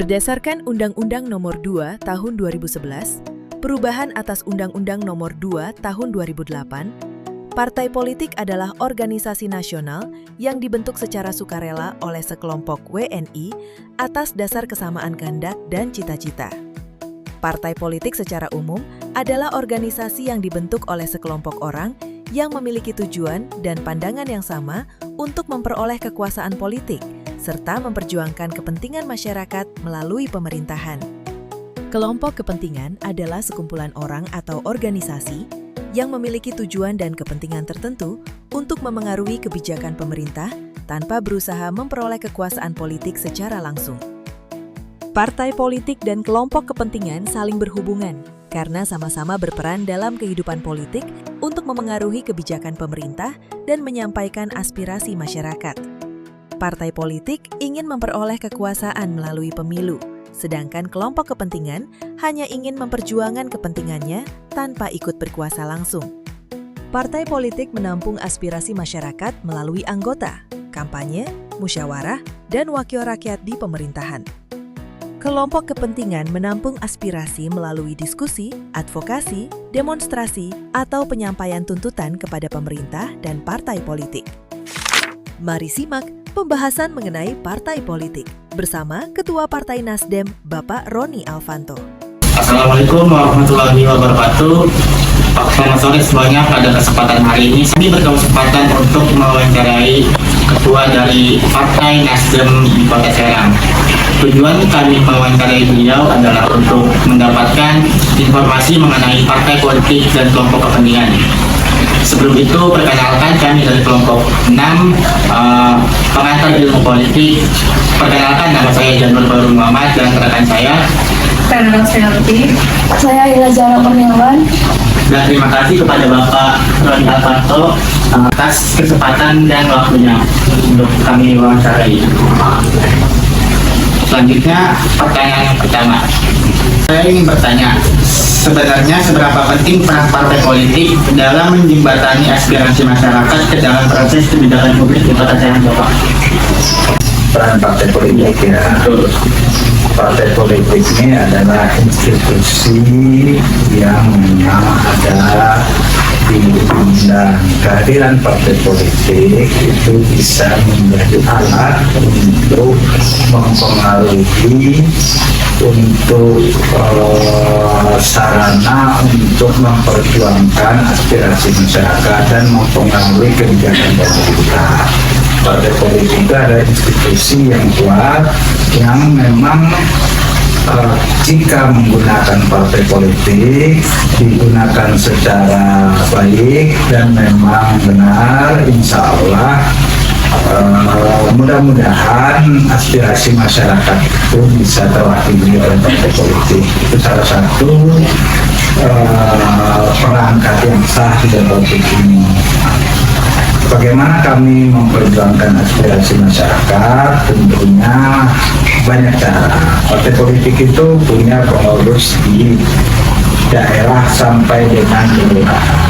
Berdasarkan Undang-Undang Nomor 2 Tahun 2011, perubahan atas Undang-Undang Nomor 2 Tahun 2008, partai politik adalah organisasi nasional yang dibentuk secara sukarela oleh sekelompok WNI atas dasar kesamaan kehendak dan cita-cita. Partai politik secara umum adalah organisasi yang dibentuk oleh sekelompok orang yang memiliki tujuan dan pandangan yang sama untuk memperoleh kekuasaan politik, serta memperjuangkan kepentingan masyarakat melalui pemerintahan. Kelompok kepentingan adalah sekumpulan orang atau organisasi yang memiliki tujuan dan kepentingan tertentu untuk memengaruhi kebijakan pemerintah tanpa berusaha memperoleh kekuasaan politik secara langsung. Partai politik dan kelompok kepentingan saling berhubungan karena sama-sama berperan dalam kehidupan politik untuk memengaruhi kebijakan pemerintah dan menyampaikan aspirasi masyarakat. Partai politik ingin memperoleh kekuasaan melalui pemilu, sedangkan kelompok kepentingan hanya ingin memperjuangkan kepentingannya tanpa ikut berkuasa langsung. Partai politik menampung aspirasi masyarakat melalui anggota, kampanye, musyawarah, dan wakil rakyat di pemerintahan. Kelompok kepentingan menampung aspirasi melalui diskusi, advokasi, demonstrasi, atau penyampaian tuntutan kepada pemerintah dan partai politik. Mari simak pembahasan mengenai partai politik bersama Ketua Partai Nasdem, Bapak Roni Alfanto. Assalamualaikum warahmatullahi wabarakatuh. Selamat sore semuanya. Pada kesempatan hari ini, kami berkesempatan untuk mewawancarai Ketua dari Partai Nasdem di Kota Serang. Tujuan kami mewawancarai beliau adalah untuk mendapatkan informasi mengenai partai politik dan kelompok kepentingan. Sebelum itu, perkenalkan kami dari kelompok 6 pengantar ilmu politik. Perkenalkan, nama saya Janur Baru Muhammad dan rekan saya Karena saya Ila Zara Kurniawan. Dan terima kasih kepada Bapak Roni Alfanto atas kesempatan dan waktunya untuk kami wawancarai. Selanjutnya, pertanyaan yang pertama. Saya ingin bertanya, sebenarnya seberapa penting peran partai politik dalam menjembatani aspirasi masyarakat ke dalam proses kebijakan publik di Kota Serang, Bapak? Peran partai politik ya. Partai politik ini adalah institusi yang memang ada di undang. Kehadiran partai politik itu bisa menjadi alat untuk mempengaruhi, untuk sarana untuk memperjuangkan aspirasi masyarakat dan mempengaruhi kebijakan pemerintah. Partai politik itu adalah institusi yang kuat yang memang jika menggunakan partai politik digunakan secara baik dan memang benar, insya Allah mudah-mudahan aspirasi masyarakat itu bisa terwakili oleh partai politik. Itu salah satu perangkat yang sah di politik ini. Bagaimana kami memperjuangkan aspirasi masyarakat? Tentunya banyak cara. Partai politik itu punya pengurus di daerah sampai dengan kelurahan.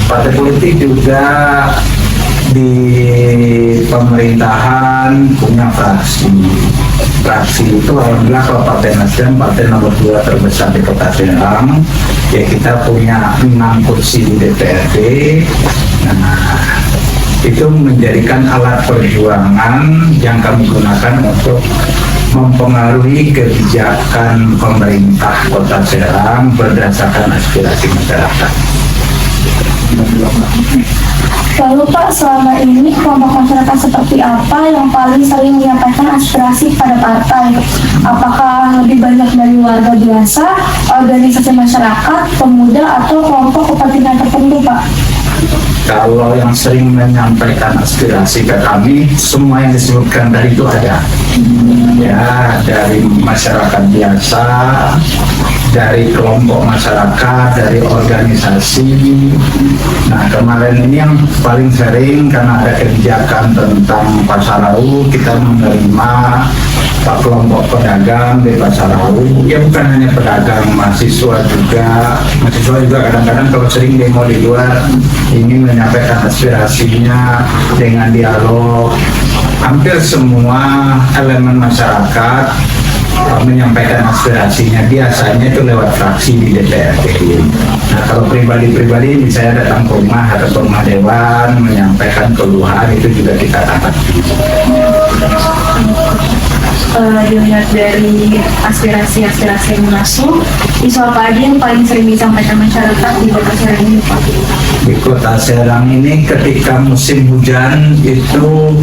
Partai politik juga di pemerintahan punya fraksi. Fraksi itu alhamdulillah kalau Partai Nasdem, partai nomor 2 terbesar di Kota Serang, ya kita punya 6 kursi di DPRD. Nah, itu menjadikan alat perjuangan yang kami gunakan untuk mempengaruhi kebijakan pemerintah Kota Serang berdasarkan aspirasi masyarakat. Lalu Pak, selama ini kelompok masyarakat seperti apa yang paling sering menyampaikan aspirasi pada partai? Apakah lebih banyak dari warga biasa, organisasi masyarakat, pemuda, atau kelompok kepentingan tertentu, Pak? Kalau yang sering menyampaikan aspirasi ke kami, semua yang disebutkan tadi itu ada. Ya, dari masyarakat biasa, dari kelompok masyarakat, dari organisasi. Nah, kemarin ini yang paling sering karena ada kebijakan tentang Pasar Rawu, kita menerima kelompok pedagang di Pasar Rawu. Ya, bukan hanya pedagang, mahasiswa juga kadang-kadang kalau sering demo di luar ingin menyampaikan aspirasinya dengan dialog. Hampir semua elemen masyarakat menyampaikan aspirasinya biasanya itu lewat fraksi di DPRD. Nah kalau pribadi-pribadi misalnya datang ke rumah atau ke rumah dewan menyampaikan keluhan itu juga kita tanggapi. Dilihat dari aspirasi-aspirasi yang masuk, isu apa aja yang paling sering disampaikan masyarakat di Kota Serang ini, Pak? Di Kota Serang ini ketika musim hujan itu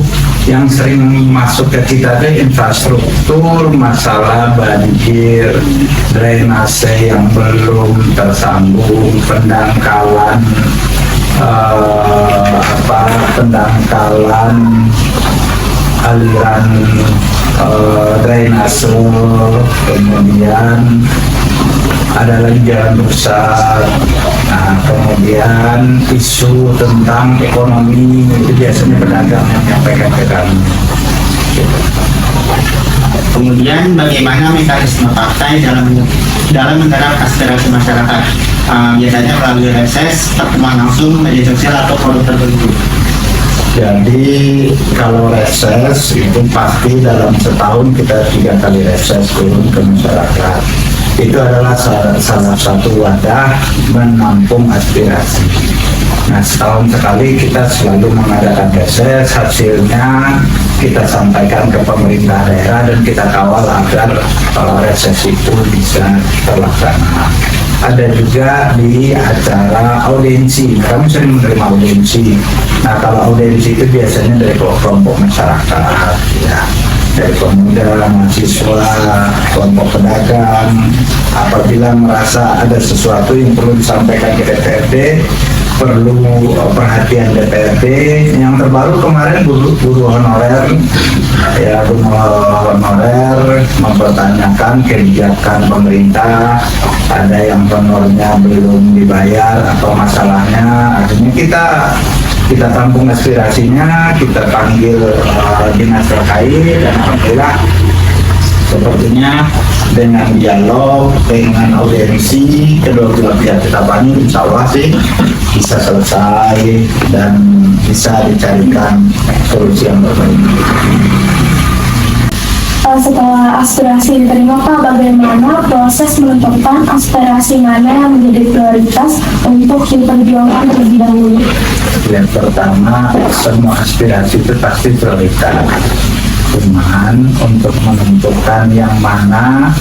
yang sering masuk ke kita itu infrastruktur, masalah banjir, drainase yang belum tersambung, pendangkalan aliran drainase, kemudian ada lagi jalan rusak. Nah, kemudian isu tentang ekonomi itu biasanya pedagang yang menyampaikan ke kami. Kemudian bagaimana mekanisme partai dalam menggarap aspirasi masyarakat? Biasanya melalui reses, pertemuan langsung, media sosial atau forum tertentu. Jadi kalau reses itu pasti dalam setahun kita 3 kali reses turun ke masyarakat. Itu adalah salah satu wadah menampung aspirasi. Nah setahun sekali kita selalu mengadakan reses, hasilnya kita sampaikan ke pemerintah daerah dan kita kawal agar reses itu bisa terlaksana. Ada juga di acara audiensi, kami sering menerima audiensi. Nah kalau audiensi itu biasanya dari kelompok masyarakat, ya, dari pemuda, mahasiswa, kelompok pedagang. Apabila merasa ada sesuatu yang perlu disampaikan ke DPRD, perlu perhatian DPRD. Yang terbaru kemarin guru honorer, ya guru honorer mempertanyakan kebijakan pemerintah, ada yang honornya belum dibayar atau masalahnya, akhirnya kita tampung aspirasinya, kita panggil dinas terkait dan alhamdulillah sepertinya dengan dialog, dengan audiensi kedua belah pihak kita panggil, insya Allah sih bisa selesai dan bisa dicarikan solusi yang terbaik. Setelah aspirasi diterima, Pak, bagaimana proses menentukan aspirasi mana yang menjadi prioritas untuk diperjuangkan terlebih dahulu? Yang pertama, semua aspirasi itu pasti prioritas. Cuman untuk menentukan yang mana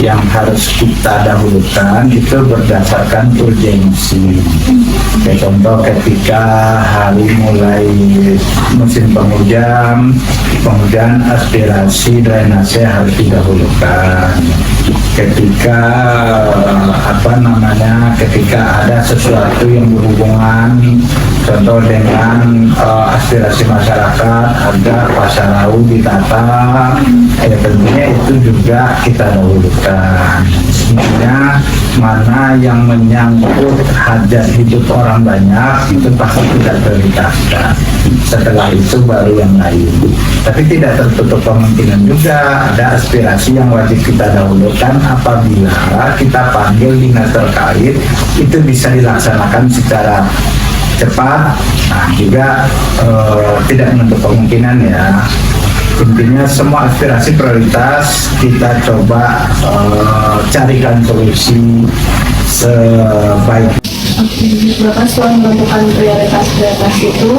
yang harus kita dahulukan itu berdasarkan urgensi. Kayak contoh ketika hari mulai musim penghujan, kemudian aspirasi drainase harus didahulukan. Ketika ketika ada sesuatu yang berhubungan contoh dengan aspirasi masyarakat agar pasar laut ditata, ya tentunya itu juga kita dahulukan. Intinya mana yang menyangkut hajat hidup orang banyak itu pasti kita prioritaskan. Setelah itu baru yang lain. Tapi tidak tertutup kemungkinan juga ada aspirasi yang wajib kita dahulukan apabila kita panggil dinas terkait itu bisa dilaksanakan secara cepat. Nah juga tidak menutup kemungkinan ya. Intinya semua aspirasi prioritas kita coba carikan solusi sebaik. Bapak setelah menentukan prioritas itu,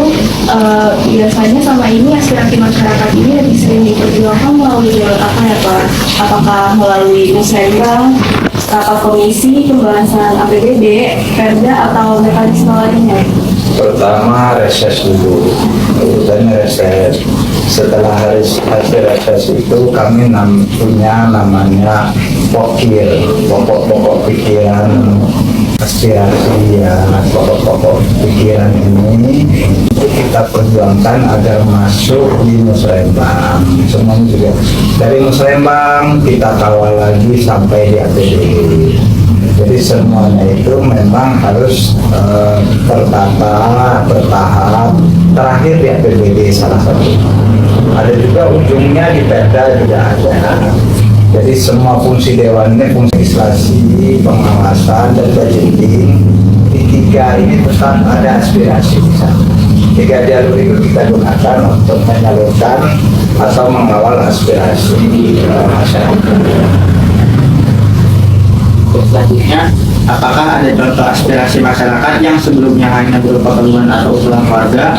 biasanya sama ini aspirasi masyarakat ini lebih sering diperjuangkan melalui jalur apa ya Pak? Apakah melalui musrembang, rapat komisi, pembahasan APBD, Perda atau mekanisme lainnya? Pertama reses dulu, urutannya reses. Setelah hasil reses itu kami punya namanya pokok pikiran aspirasi ya, pokok pikiran ini kita perjuangkan agar masuk di musrembang. Semuanya juga dari musrembang kita kawal lagi sampai di APBD. Jadi semuanya itu memang harus tertata, bertahap. Terakhir di APBD salah satu. Ada juga ujungnya di Perda juga ada. Jadi semua fungsi dewan ini fungsi legislasi, pengawasan dan budgeting. Di tiga ini tetap ada aspirasi di sana. 3 jalur itu kita gunakan untuk menyalurkan atau mengawal aspirasi masyarakat. Selanjutnya, apakah ada contoh aspirasi masyarakat yang sebelumnya hanya berupa keluhan atau usulan warga,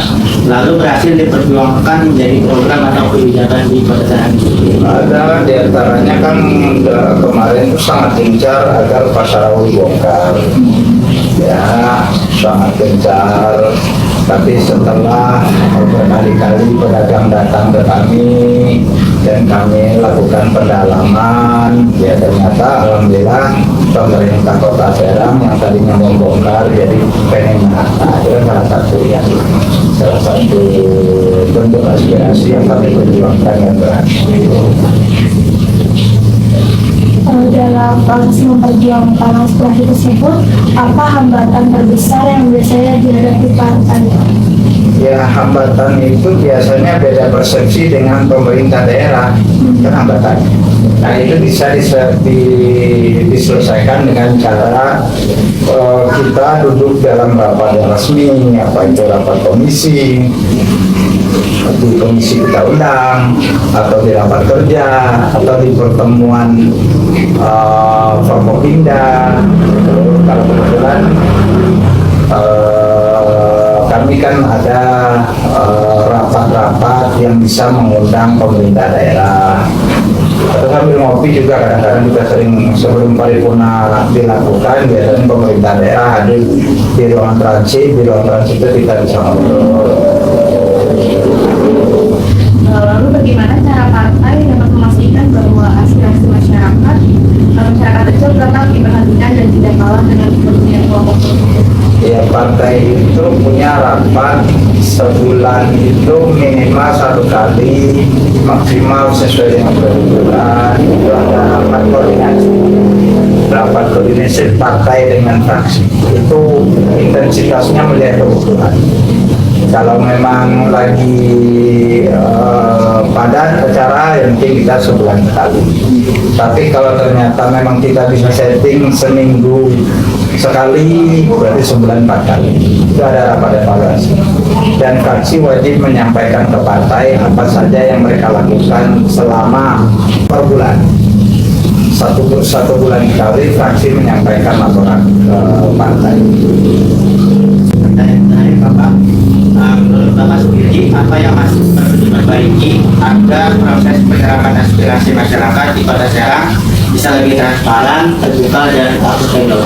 lalu berhasil diperjuangkan menjadi program atau kebijakan di Kota Serang? Ada diantaranya kan kemarin itu sangat gencar agar pasar Rawa dibongkar, ya sangat gencar. Tapi setelah berkali-kali pedagang datang ke kami dan kami lakukan pendalaman, ya ternyata alhamdulillah pemerintah Kota Serang yang tadinya membongkar jadi pengen menata. Itu salah satu bentuk aspirasi yang kami perjuangkan yang berhasil. Dalam proses memperjuangkan aspirasi tersebut, apa hambatan terbesar yang biasanya dihadapi partai? Ya, hambatan itu biasanya beda persepsi dengan pemerintah daerah, kan hambatan. Nah, itu bisa diselesaikan dengan cara kita duduk dalam rapat yang resmi, apa itu rapat komisi, di komisi kita undang, atau di rapat kerja, atau di pertemuan Forkopimda. Kalau kebetulan kami kan ada rapat-rapat yang bisa mengundang pemerintah daerah. Atau sambil ngopi juga kadang-kadang kita sering sebelum paripurna dilakukan, biasanya pemerintah daerah hadir di ruang transit. Di ruang transit itu kita bisa ngobrol. Lalu bagaimana cara partai dapat memastikan bahwa aspirasi masyarakat itu tetap diperhatikan dan tidak kalah dengan kepentingan kelompok tertentu? Ya, partai itu punya rapat sebulan itu minimal 1 kali, maksimal sesuai dengan peraturan. Itu ada rapat koordinasi partai dengan fraksi. Itu intensitasnya melihat kebutuhan. Kalau memang lagi padat acara, yang penting kita sebulan sekali. Tapi kalau ternyata memang kita bisa setting seminggu sekali, berarti sebulan 4 kali. Itu ada rapat evaluasi. Dan fraksi wajib menyampaikan ke partai apa saja yang mereka lakukan selama per bulan. Satu bulan sekali fraksi menyampaikan laporan ke partai. Terakhir Bapak, menurut Bapak sendiri apa yang masih perlu diperbaiki agar proses penyerapan aspirasi masyarakat di Kota Serang bisa lebih transparan, terbuka, dan akuntabel?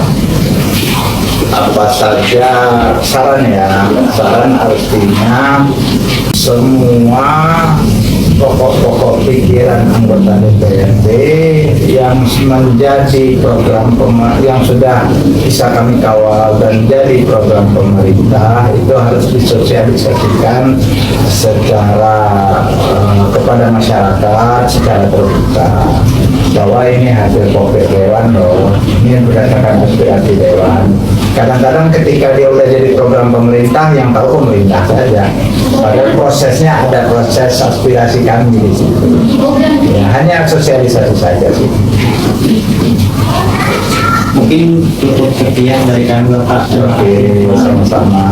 Apa saja saran ya? Saran artinya semua pokok-pokok pikiran anggota DPRD yang menjadi program yang sudah bisa kami kawal dan jadi program pemerintah itu harus disosialisasikan secara kepada masyarakat secara terbuka, bahwa ini hasil konkret dewan loh, ini berdasarkan aspirasi dewan. Kadang-kadang ketika dia udah jadi program pemerintah, yang tahu pemerintah saja, padahal prosesnya ada proses aspirasi kami di situ. Ya, hanya sosialisasi saja sih. Mungkin cukup sekian dari kami Bapak. Oke, sama-sama.